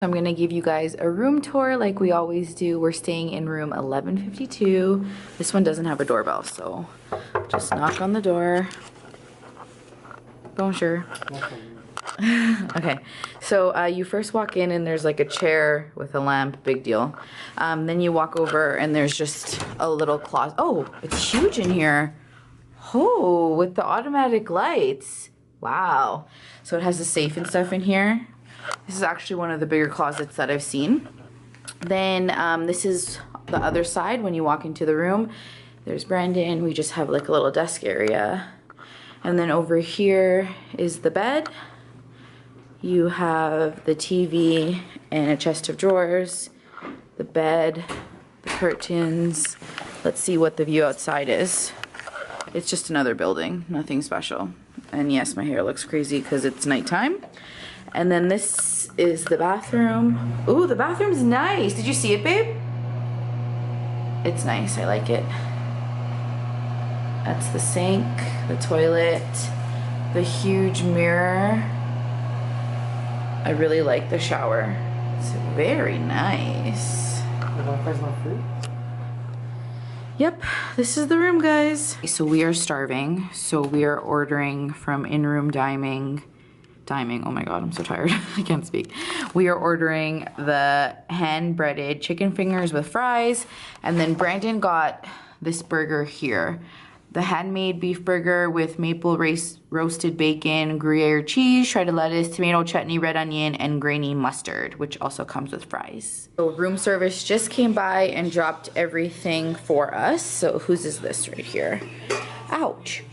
I'm gonna give you guys a room tour like we always do. We're staying in room 1152. This one doesn't have a doorbell, so just knock on the door. Bonjour. Okay, so you first walk in and there's like a chair with a lamp, big deal. Then you walk over and there's just a little closet. Oh, it's huge in here. Oh, with the automatic lights. Wow. So it has a safe and stuff in here. This is actually one of the bigger closets that I've seen. Then this is the other side when you walk into the room. There's Brandon. We just have like a little desk area. And then over here is the bed. You have the TV and a chest of drawers, the bed, the curtains. Let's see what the view outside is. It's just another building, nothing special. And yes, my hair looks crazy because it's nighttime. And then this is the bathroom. Ooh, the bathroom's nice. Did you see it, babe? It's nice, I like it. That's the sink, the toilet, the huge mirror. I really like the shower. It's very nice. The Wi-Fi's not free? Yep, this is the room, guys. So we are starving, so we are ordering from in-room dining. Oh my god, I'm so tired. I can't speak. We are ordering the hand-breaded chicken fingers with fries, and then Brandon got this burger here. The handmade beef burger with maple roasted bacon, Gruyere cheese, shredded lettuce, tomato chutney, red onion, and grainy mustard, which also comes with fries. So room service just came by and dropped everything for us. So whose is this right here? Ouch.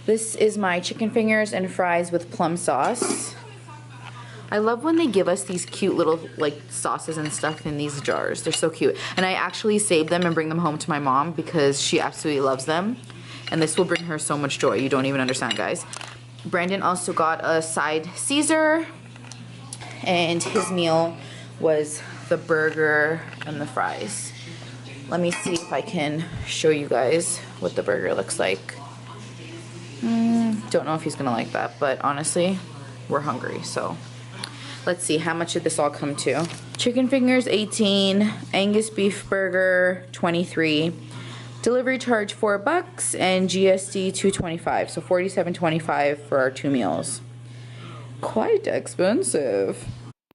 This is my chicken fingers and fries with plum sauce. I love when they give us these cute little like sauces and stuff in these jars. They're so cute. And I actually save them and bring them home to my mom because she absolutely loves them. And this will bring her so much joy. You don't even understand, guys. Brandon also got a side Caesar. And his meal was the burger and the fries. Let me see if I can show you guys what the burger looks like. Don't know if he's gonna like that, but honestly, we're hungry, so. Let's see, how much did this all come to? Chicken fingers, 18. Angus beef burger, 23. Delivery charge $4 and GST $2.25, so $47.25 for our 2 meals. Quite expensive.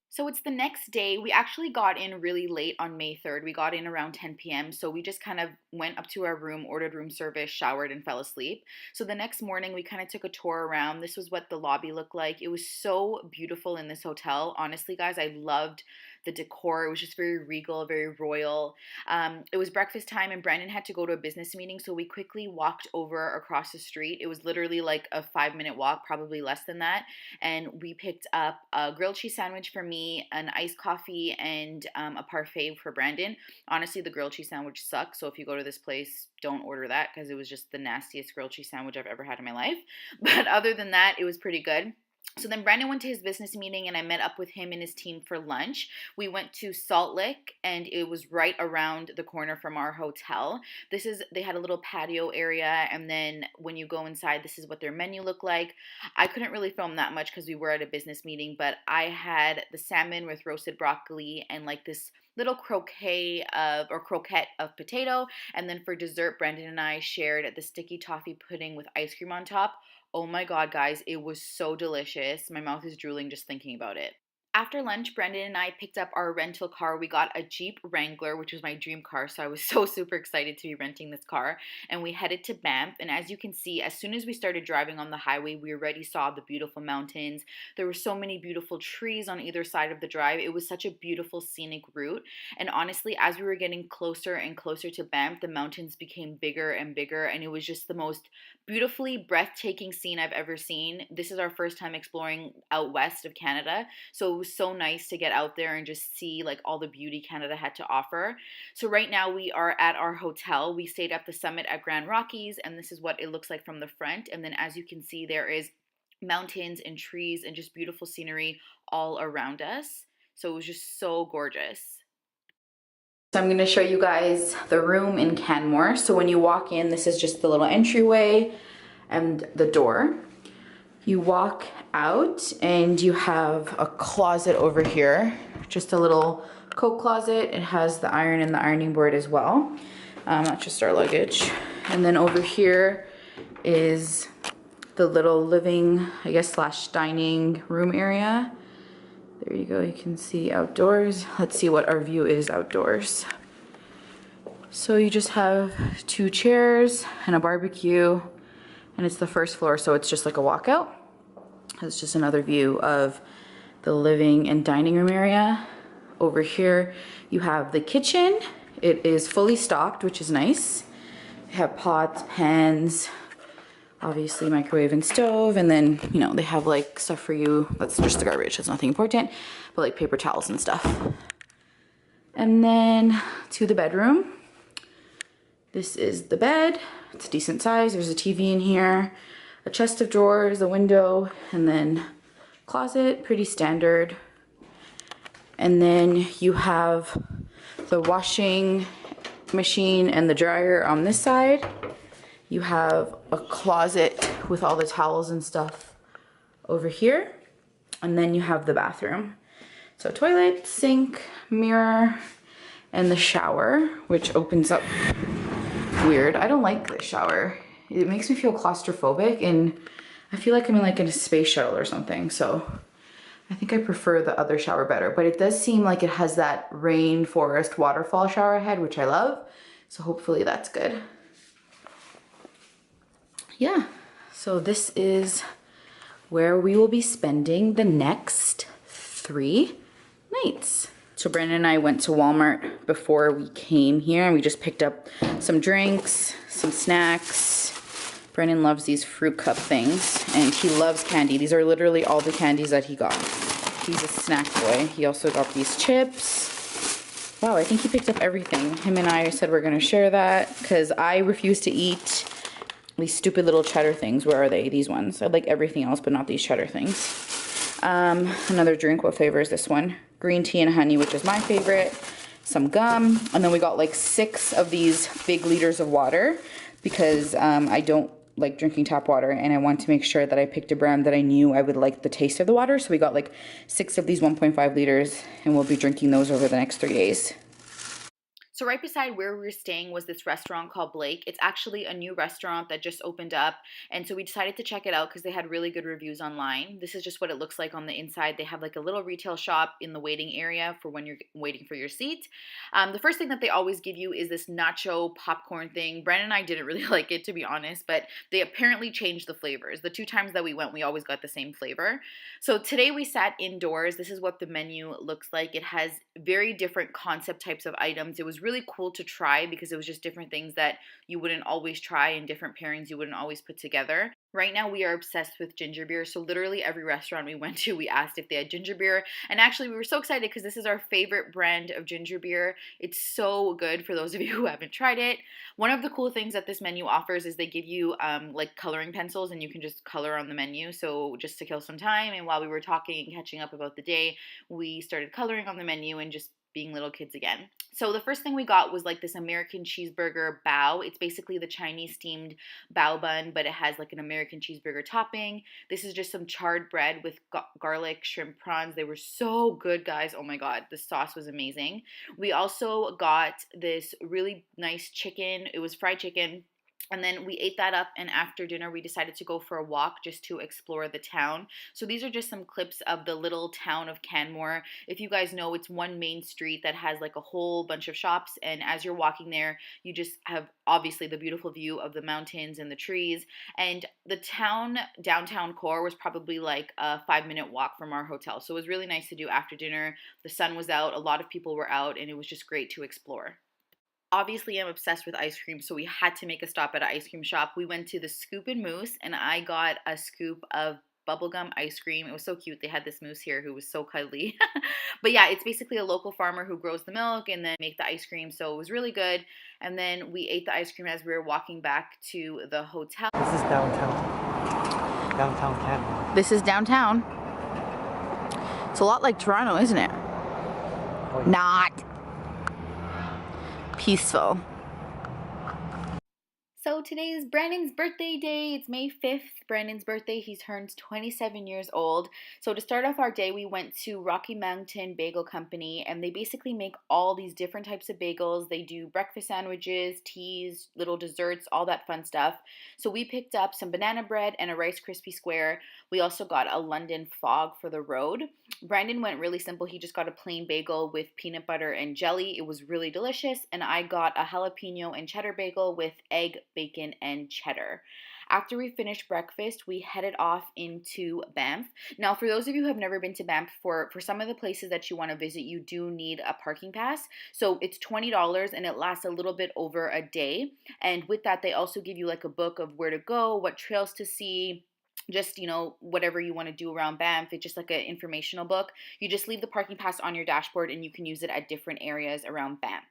So it's the next day. We actually got in really late on May 3rd. We got in around 10 p.m. So we just kind of went up to our room, ordered room service, showered, and fell asleep. So the next morning, we kind of took a tour around. This was what the lobby looked like. It was so beautiful in this hotel. Honestly, guys, I loved the decor. It was just very regal, very royal. It was breakfast time and Brandon had to go to a business meeting, so we quickly walked over across the street. It was literally like a 5-minute walk, probably less than that, and we picked up a grilled cheese sandwich for me, an iced coffee, and a parfait for Brandon. Honestly, the grilled cheese sandwich sucks, so if you go to this place, don't order that because it was just the nastiest grilled cheese sandwich I've ever had in my life. But other than that, it was pretty good. So then Brandon went to his business meeting and I met up with him and his team for lunch. We went to Salt Lick and it was right around the corner from our hotel. They had a little patio area, and then when you go inside, this is what their menu looked like. I couldn't really film that much because we were at a business meeting, but I had the salmon with roasted broccoli and like this little croquette of potato. And then for dessert, Brandon and I shared the sticky toffee pudding with ice cream on top. Oh my god, guys, it was so delicious. My mouth is drooling just thinking about it. After lunch, Brandon and I picked up our rental car. We got a Jeep Wrangler, which was my dream car, so I was so super excited to be renting this car. And we headed to Banff, and as you can see, as soon as we started driving on the highway, we already saw the beautiful mountains. There were so many beautiful trees on either side of the drive. It was such a beautiful scenic route. And honestly, as we were getting closer and closer to Banff, the mountains became bigger and bigger, and it was just the most beautifully breathtaking scene I've ever seen. This is our first time exploring out west of Canada, so it was so nice to get out there and just see like all the beauty Canada had to offer. So right now we are at our hotel. We stayed at the summit at Grand Rockies, and this is what it looks like from the front. And then as you can see, there is mountains and trees and just beautiful scenery all around us. So it was just so gorgeous. So I'm going to show you guys the room in Canmore. So when you walk in, this is just the little entryway and the door. You walk out and you have a closet over here, just a little coat closet. It has the iron and the ironing board as well. That's just our luggage. And then over here is the little living, I guess, slash dining room area. There you go, you can see outdoors. Let's see what our view is outdoors. So you just have 2 chairs and a barbecue, and it's the first floor, so it's just like a walkout. It's just another view of the living and dining room area. Over here, you have the kitchen. It is fully stocked, which is nice. You have pots, pans, obviously microwave and stove, and then, you know, they have like stuff for you. That's just the garbage, that's nothing important, but like paper towels and stuff. And then to the bedroom. This is the bed. It's a decent size. There's a TV in here, a chest of drawers, a window, and then closet, pretty standard. And then you have the washing machine and the dryer on this side. You have a closet with all the towels and stuff over here. And then you have the bathroom. So toilet, sink, mirror, and the shower, which opens up weird. I don't like this shower. It makes me feel claustrophobic, and I feel like I'm in like in a space shuttle or something. So I think I prefer the other shower better, but it does seem like it has that rainforest waterfall shower head, which I love. So hopefully that's good. Yeah, so this is where we will be spending the next 3 nights. So Brandon and I went to Walmart before we came here, and we just picked up some drinks, some snacks. Brandon loves these fruit cup things, and he loves candy. These are literally all the candies that he got. He's a snack boy. He also got these chips. Wow, I think he picked up everything. Him and I said we're gonna share that because I refuse to eat these stupid little cheddar things. Where are they? These ones. I like everything else, but not these cheddar things. Another drink. What flavor is this one? Green tea and honey, which is my favorite. Some gum, and then we got like 6 of these big liters of water because I don't like drinking tap water, and I want to make sure that I picked a brand that I knew I would like the taste of the water. So we got like 6 of these 1.5 liters, and we'll be drinking those over the next 3 days. So right beside where we were staying was this restaurant called Blake. It's actually a new restaurant that just opened up, and so we decided to check it out because they had really good reviews online. This is just what it looks like on the inside. They have like a little retail shop in the waiting area for when you're waiting for your seat. The first thing that they always give you is this nacho popcorn thing. Brandon and I didn't really like it, to be honest, but they apparently changed the flavors. The 2 times that we went, we always got the same flavor. So today we sat indoors. This is what the menu looks like. It has very different concept types of items. It was really cool to try because it was just different things that you wouldn't always try and different pairings you wouldn't always put together. Right now we are obsessed with ginger beer, so literally every restaurant we went to, we asked if they had ginger beer, and actually we were so excited because this is our favorite brand of ginger beer. It's so good for those of you who haven't tried it. One of the cool things that this menu offers is they give you like coloring pencils, and you can just color on the menu, so just to kill some time. And while we were talking and catching up about the day, we started coloring on the menu and just being little kids again. So the first thing we got was like this American cheeseburger bao. It's basically the Chinese steamed bao bun, but it has like an American cheeseburger topping. This is just some charred bread with garlic, shrimp, prawns. They were so good, guys. Oh my God, the sauce was amazing. We also got this really nice chicken. It was fried chicken. And then we ate that up, and after dinner we decided to go for a walk just to explore the town. So these are just some clips of the little town of Canmore. If you guys know, it's one main street that has like a whole bunch of shops, and as you're walking there, you just have obviously the beautiful view of the mountains and the trees. And the town downtown core was probably like a 5-minute walk from our hotel. So it was really nice to do after dinner. The sun was out, a lot of people were out, and it was just great to explore. Obviously, I'm obsessed with ice cream, so we had to make a stop at an ice cream shop. We went to the Scoop and Moose, and I got a scoop of bubblegum ice cream. It was so cute. They had this moose here who was so cuddly. But yeah, it's basically a local farmer who grows the milk and then make the ice cream, so it was really good. And then we ate the ice cream as we were walking back to the hotel. This is downtown. Downtown Canmore. This is downtown. It's a lot like Toronto, isn't it? Oh, yeah. Not. Peaceful. So today is Brandon's birthday day. It's May 5th, Brandon's birthday. He turns 27 years old. So to start off our day, we went to Rocky Mountain Bagel Company, and they basically make all these different types of bagels. They do breakfast sandwiches, teas, little desserts, all that fun stuff. So we picked up some banana bread and a Rice Krispie Square. We also got a London Fog for the road. Brandon went really simple. He just got a plain bagel with peanut butter and jelly. It was really delicious. And I got a jalapeno and cheddar bagel with egg, bacon, and cheddar. After we finished breakfast, we headed off into Banff. Now, for those of you who have never been to Banff, for some of the places that you want to visit, you do need a parking pass. So it's $20 and it lasts a little bit over a day. And with that, they also give you like a book of where to go, what trails to see, just, whatever you want to do around Banff. It's just like an informational book. You just leave the parking pass on your dashboard and you can use it at different areas around Banff.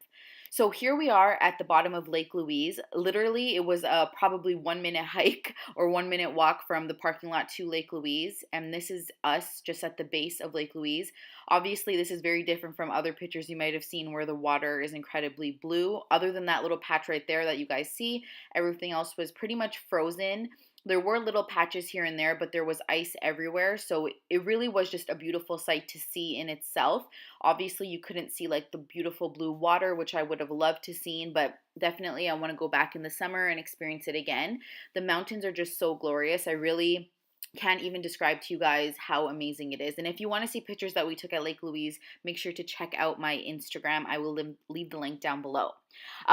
So here we are at the bottom of Lake Louise. Literally, it was a probably 1-minute hike or 1-minute walk from the parking lot to Lake Louise. And this is us just at the base of Lake Louise. Obviously, this is very different from other pictures you might have seen where the water is incredibly blue. Other than that little patch right there that you guys see, everything else was pretty much frozen. There were little patches here and there, but there was ice everywhere. So it really was just a beautiful sight to see in itself. Obviously, you couldn't see like the beautiful blue water, which I would have loved to seen, but definitely I want to go back in the summer and experience it again. The mountains are just so glorious. I really can't even describe to you guys how amazing it is. And if you want to see pictures that we took at Lake Louise, make sure to check out my Instagram. I will leave the link down below.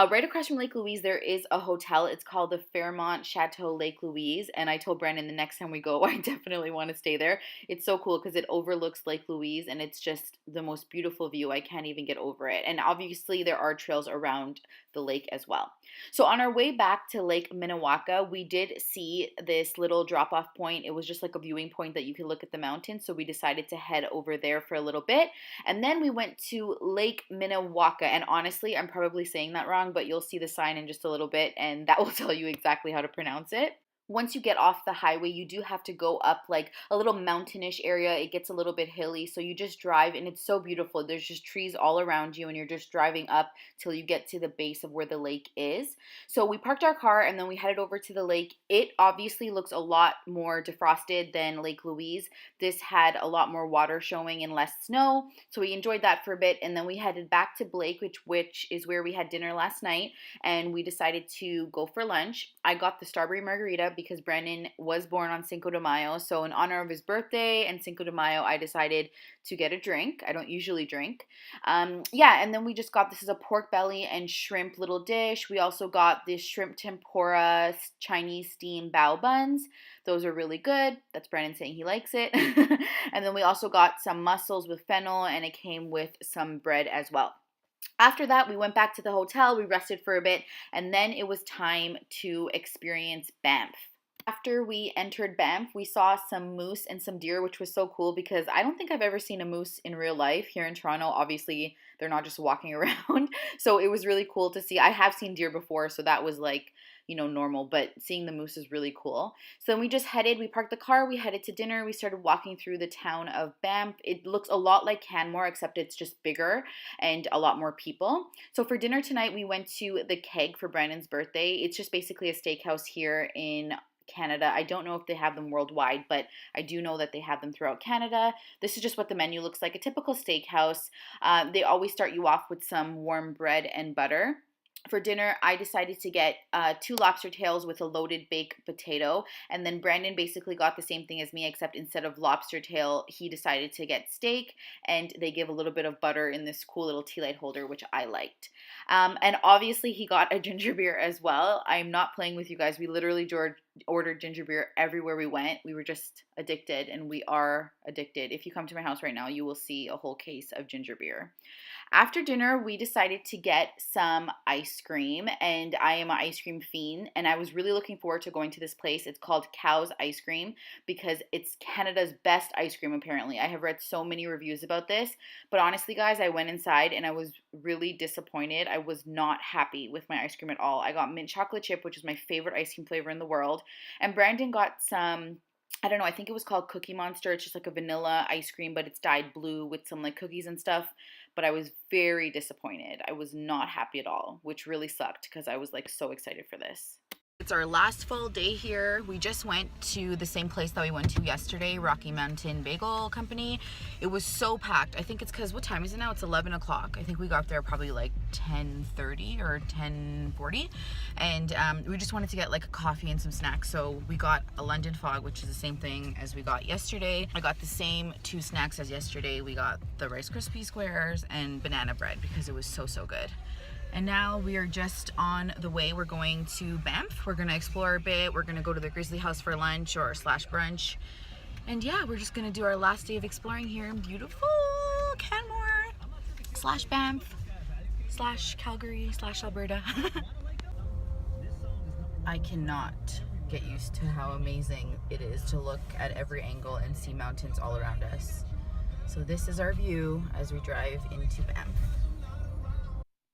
Right across from Lake Louise, there is a hotel. It's called the Fairmont Chateau Lake Louise. And I told Brandon the next time we go, I definitely want to stay there. It's so cool because it overlooks Lake Louise and it's just the most beautiful view. I can't even get over it. And obviously there are trails around the lake as well. So on our way back to Lake Minnewaca, we did see this little drop-off point. It was just like a viewing point that you could look at the mountains. So we decided to head over there for a little bit. And then we went to Lake Minnewaca. And honestly, I'm probably saying that wrong, but you'll see the sign in just a little bit and that will tell you exactly how to pronounce it. Once you get off the highway, you do have to go up like a little mountainish area. It gets a little bit hilly, so you just drive and it's so beautiful. There's just trees all around you and you're just driving up till you get to the base of where the lake is. So we parked our car and then we headed over to the lake. It obviously looks a lot more defrosted than Lake Louise. This had a lot more water showing and less snow, so we enjoyed that for a bit. And then we headed back to Blake, which is where we had dinner last night, and we decided to go for lunch. I got the strawberry margarita because Brandon was born on Cinco de Mayo. So in honor of his birthday and Cinco de Mayo, I decided to get a drink. I don't usually drink. And then we just got, this is a pork belly and shrimp little dish. We also got this shrimp tempura Chinese steamed bao buns. Those are really good. That's Brandon saying he likes it. And then we also got some mussels with fennel and it came with some bread as well. After that, we went back to the hotel, we rested for a bit, and then it was time to experience Banff. After we entered Banff, we saw some moose and some deer, which was so cool because I don't think I've ever seen a moose in real life. Here in Toronto, obviously, they're not just walking around. So it was really cool to see. I have seen deer before, so that was like, normal, but seeing the moose is really cool. So then we parked the car, we headed to dinner, we started walking through the town of Banff. It looks a lot like Canmore, except it's just bigger and a lot more people. So for dinner tonight, we went to the Keg for Brandon's birthday. It's just basically a steakhouse here in Canada. I don't know if they have them worldwide, but I do know that they have them throughout Canada. This is just what the menu looks like, a typical steakhouse. They always start you off with some warm bread and butter. For dinner, I decided to get 2 lobster tails with a loaded baked potato, and then Brandon basically got the same thing as me, except instead of lobster tail, he decided to get steak, and they give a little bit of butter in this cool little tea light holder, which I liked. And obviously, he got a ginger beer as well. I'm not playing with you guys. We literally ordered ginger beer everywhere we went. We were just addicted, and we are addicted. If you come to my house right now, you will see a whole case of ginger beer. After dinner, we decided to get some ice cream, and I am an ice cream fiend, and I was really looking forward to going to this place. It's called Cow's Ice Cream because it's Canada's best ice cream, apparently. I have read so many reviews about this, but honestly, guys, I went inside and I was really disappointed. I was not happy with my ice cream at all. I got mint chocolate chip, which is my favorite ice cream flavor in the world, and Brandon got some, I don't know, I think it was called Cookie Monster. It's just like a vanilla ice cream, but it's dyed blue with some like cookies and stuff. But I was very disappointed. I was not happy at all, which really sucked because I was like so excited for this. It's our last full day here. We just went to the same place that we went to yesterday, Rocky Mountain Bagel Company. It was so packed. I think it's because, what time is it now? It's 11 o'clock. I think we got there probably like 10:30 or 10:40. And we just wanted to get like a coffee and some snacks. So we got a London Fog, which is the same thing as we got yesterday. I got the same 2 snacks as yesterday. We got the Rice Krispie Squares and banana bread because it was so good. And now we are just on the way. We're going to Banff. We're gonna explore a bit. We're gonna go to the Grizzly House for lunch or slash brunch. And yeah, we're just gonna do our last day of exploring here in beautiful Canmore slash Banff slash Calgary slash Alberta. I cannot get used to how amazing it is to look at every angle and see mountains all around us. So this is our view as we drive into Banff.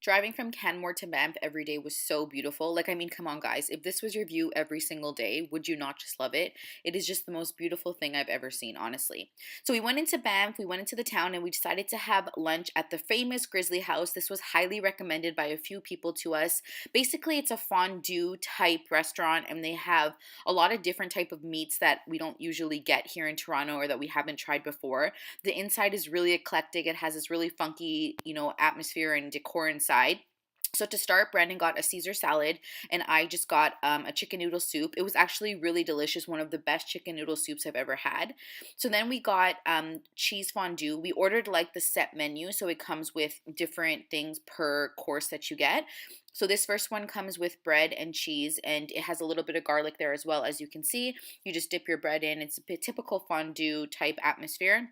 Driving from Canmore to Banff every day was so beautiful. Like, I mean, come on guys, if this was your view every single day, would you not just love it? It is just the most beautiful thing I've ever seen, honestly. So we went into Banff, we went into the town, and we decided to have lunch at the famous Grizzly House. This was highly recommended by a few people to us. Basically, it's a fondue type restaurant, and they have a lot of different type of meats that we don't usually get here in Toronto or that we haven't tried before. The inside is really eclectic. It has this really funky, you know, atmosphere and decor inside. So to start, Brandon got a Caesar salad and I just got a chicken noodle soup. It was actually really delicious, one of the best chicken noodle soups I've ever had. So then we got cheese fondue. We ordered like the set menu, so it comes with different things per course that you get. So this first one comes with bread and cheese, and it has a little bit of garlic there as well. As you can see, you just dip your bread in. It's a typical fondue type atmosphere.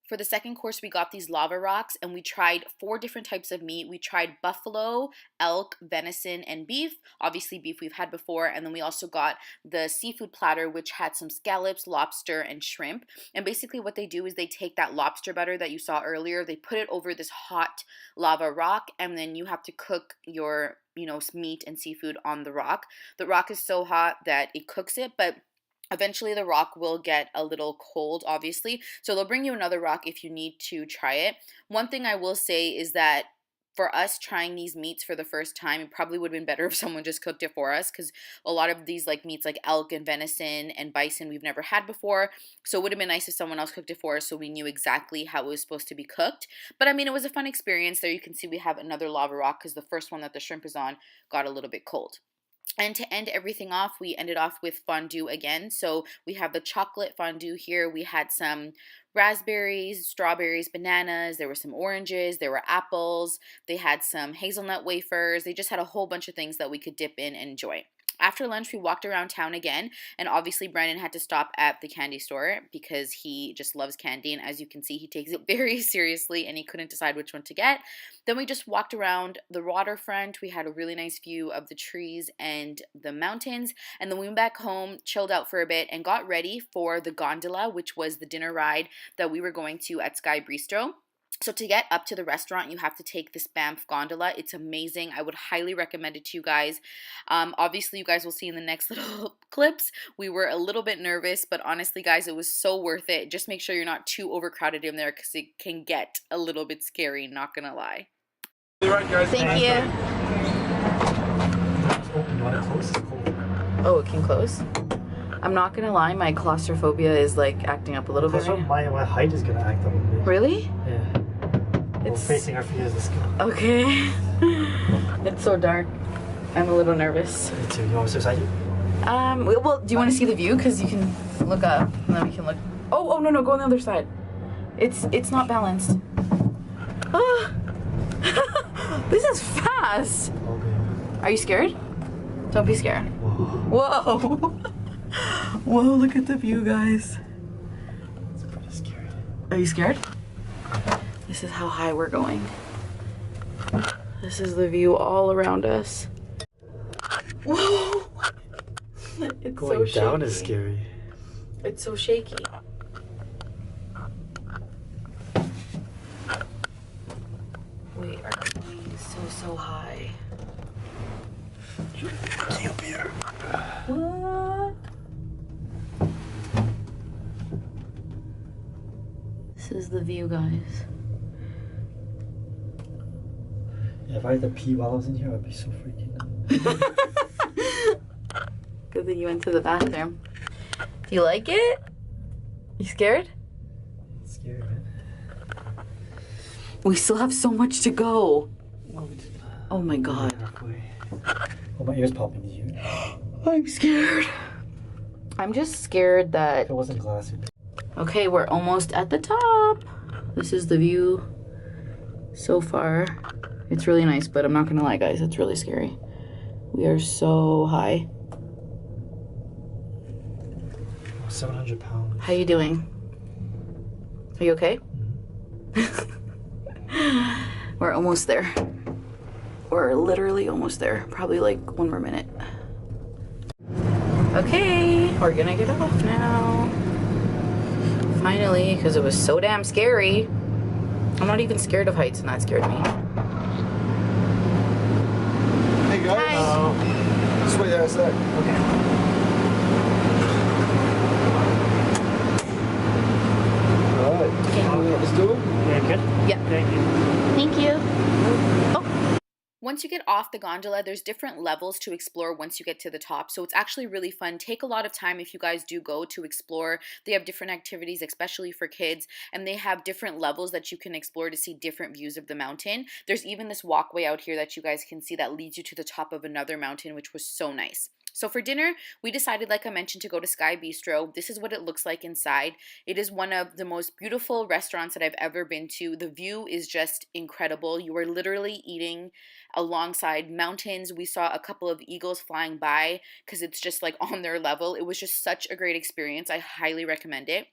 For the second course, we got these lava rocks, and we tried 4 different types of meat. We tried buffalo, elk, venison, and beef. Obviously, beef we've had before. And then we also got the seafood platter, which had some scallops, lobster, and shrimp. And basically what they do is they take that lobster butter that you saw earlier, they put it over this hot lava rock, and then you have to cook your, you know, meat and seafood on the rock. The rock is so hot that it cooks it, but eventually the rock will get a little cold, obviously. So they'll bring you another rock if you need to try it. One thing I will say is that for us trying these meats for the first time, it probably would have been better if someone just cooked it for us, because a lot of these like meats like elk and venison and bison we've never had before. So it would have been nice if someone else cooked it for us so we knew exactly how it was supposed to be cooked. But I mean, it was a fun experience. There you can see we have another lava rock because the first one that the shrimp is on got a little bit cold. And to end everything off, we ended off with fondue again. So we have the chocolate fondue here. We had some raspberries, strawberries, bananas. There were some oranges. There were apples. They had some hazelnut wafers. They just had a whole bunch of things that we could dip in and enjoy. After lunch, we walked around town again, and obviously Brandon had to stop at the candy store because he just loves candy, and as you can see, he takes it very seriously, and he couldn't decide which one to get. Then we just walked around the waterfront. We had a really nice view of the trees and the mountains, and then we went back home, chilled out for a bit, and got ready for the gondola, which was the dinner ride that we were going to at Sky Bistro. So to get up to the restaurant, you have to take this Banff gondola. It's amazing. I would highly recommend it to you guys. Obviously, you guys will see in the next little clips. We were a little bit nervous, but honestly, guys, it was so worth it. Just make sure you're not too overcrowded in there because it can get a little bit scary, not gonna lie. Right, guys. Thank you. You want it close? It's cold. Oh, it can close? I'm not gonna lie, my claustrophobia is like acting up a little bit. My height is gonna act up a bit. Really? Yeah. We're facing our fears. Let's go. Okay. It's so dark. I'm a little nervous. Me too. You want me to beside you? Well, do you want to see the view? Because you can look up, and then we can look. Oh, no, go on the other side. It's not balanced. Ah. This is fast. Okay. Are you scared? Don't be scared. Whoa. Whoa. Whoa, look at the view, guys. It's pretty scary. Are you scared? This is how high we're going. This is the view all around us. Whoa! It's Going so down shaky. is scary. It's so shaky. We are going so high. See up here. What? This is the view, guys. Yeah, if I had to pee while I was in here, I'd be so freaking out. Good that you went to the bathroom. Do you like it? You scared? Scary, man. We still have so much to go. Oh my god. Oh, my ear's popping to you. I'm scared. I'm just scared that... If it wasn't glass. Okay, we're almost at the top. This is the view so far. It's really nice, but I'm not gonna lie, guys. It's really scary. We are so high. 700 pounds. How you doing? Are you okay? We're almost there. We're literally almost there. Probably like one more minute. Okay, we're gonna get off now. Finally, because it was so damn scary. I'm not even scared of heights, and that scared me. Hey guys. Hi. Just wait there a sec. Okay. Alright. Okay. Let's do it. Yeah, good? Yeah. Thank you. Thank you. Oh. Once you get off the gondola, there's different levels to explore once you get to the top. So it's actually really fun. Take a lot of time if you guys do go to explore. They have different activities, especially for kids, and they have different levels that you can explore to see different views of the mountain. There's even this walkway out here that you guys can see that leads you to the top of another mountain, which was so nice. So for dinner, we decided, like I mentioned, to go to Sky Bistro. This is what it looks like inside. It is one of the most beautiful restaurants that I've ever been to. The view is just incredible. You are literally eating alongside mountains. We saw a couple of eagles flying by because it's just like on their level. It was just such a great experience. I highly recommend it.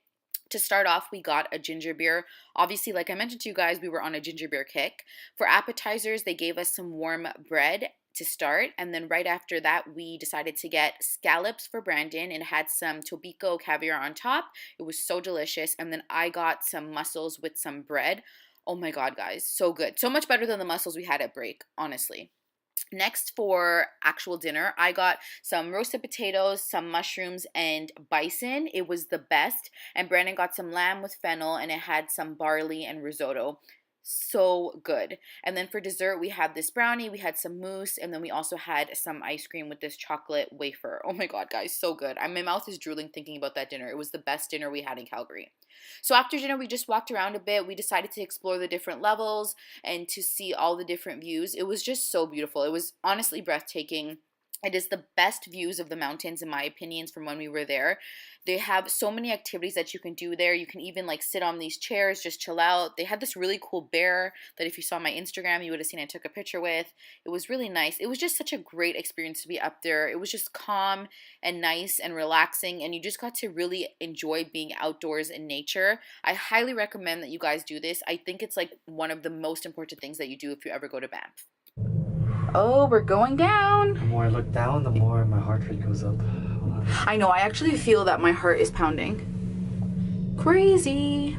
To start off, we got a ginger beer. Obviously, like I mentioned to you guys, we were on a ginger beer kick. For appetizers, they gave us some warm bread to start, and then right after that we decided to get scallops for Brandon, and it had some tobiko caviar on top. It was so delicious. And then I got some mussels with some bread. Oh my god, guys, so good. So much better than the mussels we had at break, honestly. Next, for actual dinner, I got some roasted potatoes, some mushrooms, and bison. It was the best. And Brandon got some lamb with fennel, and it had some barley and risotto. So good. And then for dessert, we had this brownie, we had some mousse, and then we also had some ice cream with this chocolate wafer. Oh my god, guys, so good. My mouth is drooling thinking about that dinner. It was the best dinner we had in Calgary. So after dinner, we just walked around a bit. We decided to explore the different levels and to see all the different views. It was just so beautiful. It was honestly breathtaking. It is the best views of the mountains, in my opinions, from when we were there. They have so many activities that you can do there. You can even like sit on these chairs, just chill out. They had this really cool bear that if you saw my Instagram, you would have seen I took a picture with. It was really nice. It was just such a great experience to be up there. It was just calm and nice and relaxing, and you just got to really enjoy being outdoors in nature. I highly recommend that you guys do this. I think it's like one of the most important things that you do if you ever go to Banff. Oh, we're going down. The more I look down, the more my heart rate goes up. I know, I actually feel that my heart is pounding. Crazy.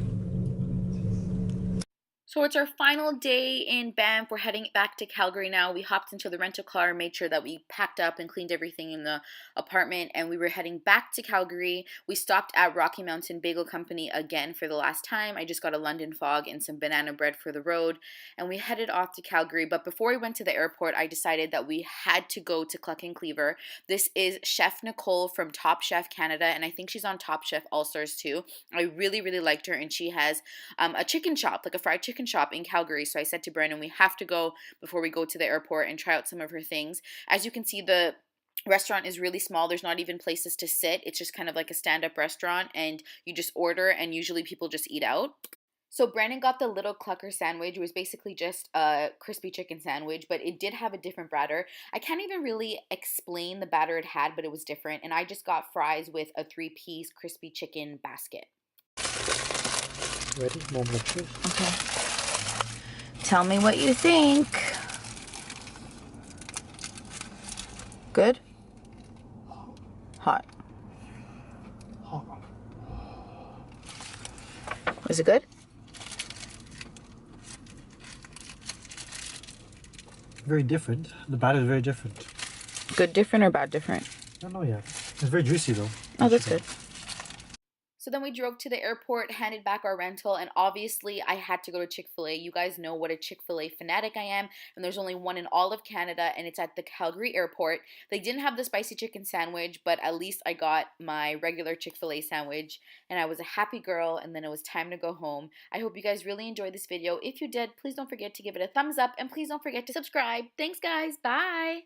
So it's our final day in Banff. We're heading back to Calgary now. We hopped into the rental car, made sure that we packed up and cleaned everything in the apartment, and we were heading back to Calgary. We stopped at Rocky Mountain Bagel Company again for the last time. I just got a London fog and some banana bread for the road, and we headed off to Calgary. But before we went to the airport, I decided that we had to go to Cluck and Cleaver. This is Chef Nicole from Top Chef Canada, and I think she's on Top Chef All Stars too. I really, really liked her, and she has a chicken shop, like a fried chicken shop in Calgary. So I said to Brandon, we have to go before we go to the airport and try out some of her things. As you can see, the restaurant is really small. There's not even places to sit. It's just kind of like a stand-up restaurant, and you just order, and usually people just eat out. So Brandon got the little clucker sandwich. It was basically just a crispy chicken sandwich, but it did have a different batter. I can't even really explain the batter it had, but it was different. And I just got fries with a 3-piece crispy chicken basket. Ready? Moment of truth. Okay. Tell me what you think. Good? Hot. Is it good? Very different. The batter is very different. Good different or bad different? I don't know yet. It's very juicy though. Oh, that's good. So then we drove to the airport, handed back our rental, and obviously I had to go to Chick-fil-A. You guys know what a Chick-fil-A fanatic I am, and there's only one in all of Canada, and it's at the Calgary airport. They didn't have the spicy chicken sandwich, but at least I got my regular Chick-fil-A sandwich, and I was a happy girl, and then it was time to go home. I hope you guys really enjoyed this video. If you did, please don't forget to give it a thumbs up, and please don't forget to subscribe. Thanks, guys. Bye!